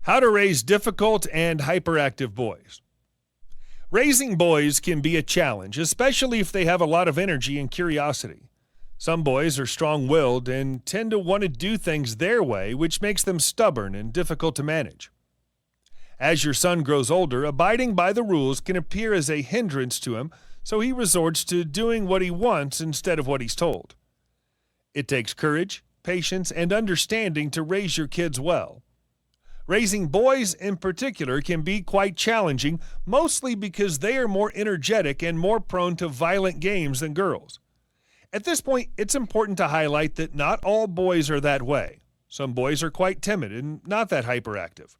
How to raise difficult and hyperactive boys. Raising boys can be a challenge, especially if they have a lot of energy and curiosity. Some boys are strong-willed and tend to want to do things their way, which makes them stubborn and difficult to manage. As your son grows older, abiding by the rules can appear as a hindrance to him, so he resorts to doing what he wants instead of what he's told. It takes courage, patience, and understanding to raise your kids well. Raising boys in particular can be quite challenging, mostly because they are more energetic and more prone to violent games than girls. At this point, it's important to highlight that not all boys are that way. Some boys are quite timid and not that hyperactive.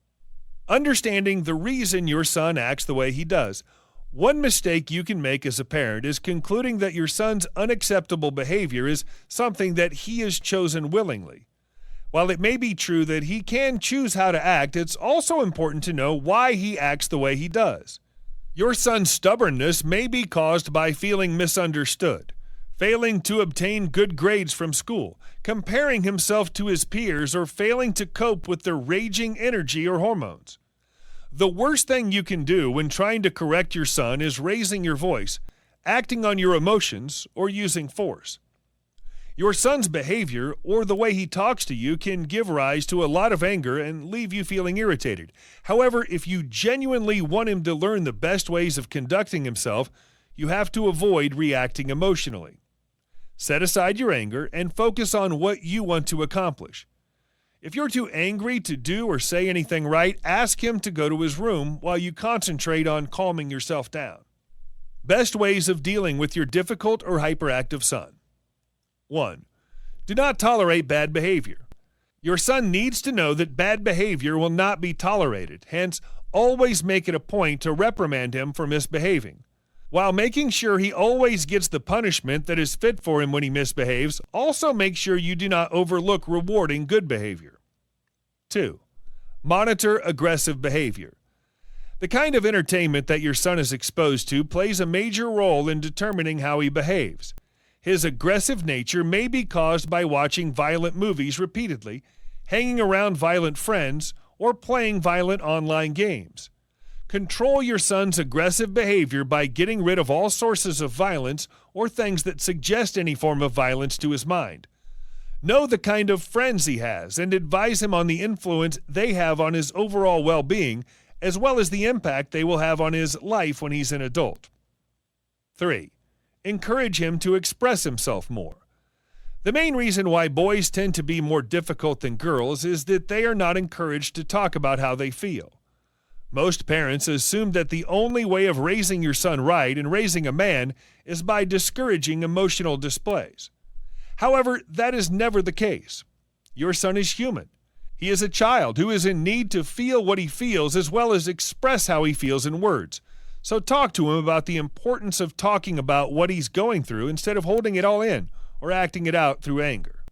Understanding the reason your son acts the way he does. One mistake you can make as a parent is concluding that your son's unacceptable behavior is something that he has chosen willingly. While it may be true that he can choose how to act, it's also important to know why he acts the way he does. Your son's stubbornness may be caused by feeling misunderstood, failing to obtain good grades from school, comparing himself to his peers, or failing to cope with their raging energy or hormones. The worst thing you can do when trying to correct your son is raising your voice, acting on your emotions, or using force. Your son's behavior or the way he talks to you can give rise to a lot of anger and leave you feeling irritated. However, if you genuinely want him to learn the best ways of conducting himself, you have to avoid reacting emotionally. Set aside your anger and focus on what you want to accomplish. If you're too angry to do or say anything right, ask him to go to his room while you concentrate on calming yourself down. Best ways of dealing with your difficult or hyperactive son. 1. Do not tolerate bad behavior. Your son needs to know that bad behavior will not be tolerated. Hence, always make it a point to reprimand him for misbehaving. While making sure he always gets the punishment that is fit for him when he misbehaves, also make sure you do not overlook rewarding good behavior. 2. Monitor aggressive behavior. The kind of entertainment that your son is exposed to plays a major role in determining how he behaves. His aggressive nature may be caused by watching violent movies repeatedly, hanging around violent friends, or playing violent online games. Control your son's aggressive behavior by getting rid of all sources of violence or things that suggest any form of violence to his mind. Know the kind of friends he has and advise him on the influence they have on his overall well-being, as well as the impact they will have on his life when he's an adult. 3. Encourage him to express himself more. The main reason why boys tend to be more difficult than girls is that they are not encouraged to talk about how they feel. Most parents assume that the only way of raising your son right and raising a man is by discouraging emotional displays. However, that is never the case. Your son is human. He is a child who is in need to feel what he feels as well as express how he feels in words. So talk to him about the importance of talking about what he's going through instead of holding it all in or acting it out through anger.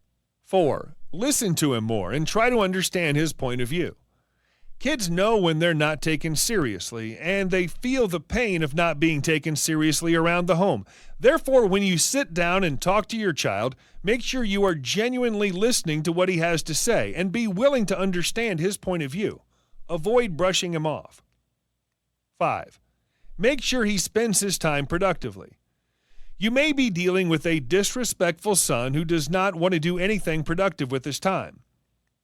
4. Listen to him more and try to understand his point of view. Kids know when they're not taken seriously, and they feel the pain of not being taken seriously around the home. Therefore, when you sit down and talk to your child, make sure you are genuinely listening to what he has to say and be willing to understand his point of view. Avoid brushing him off. 5. Make sure he spends his time productively. You may be dealing with a disrespectful son who does not want to do anything productive with his time.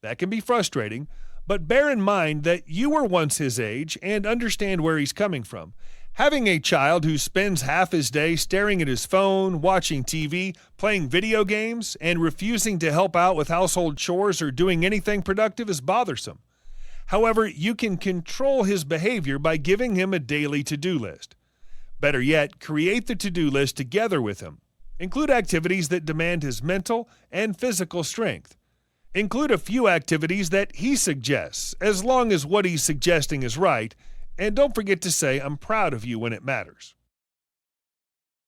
That can be frustrating, but bear in mind that you were once his age and understand where he's coming from. Having a child who spends half his day staring at his phone, watching TV, playing video games, and refusing to help out with household chores or doing anything productive is bothersome. However, you can control his behavior by giving him a daily to-do list. Better yet, create the to-do list together with him. Include activities that demand his mental and physical strength. Include a few activities that he suggests, as long as what he's suggesting is right, and don't forget to say, "I'm proud of you" when it matters.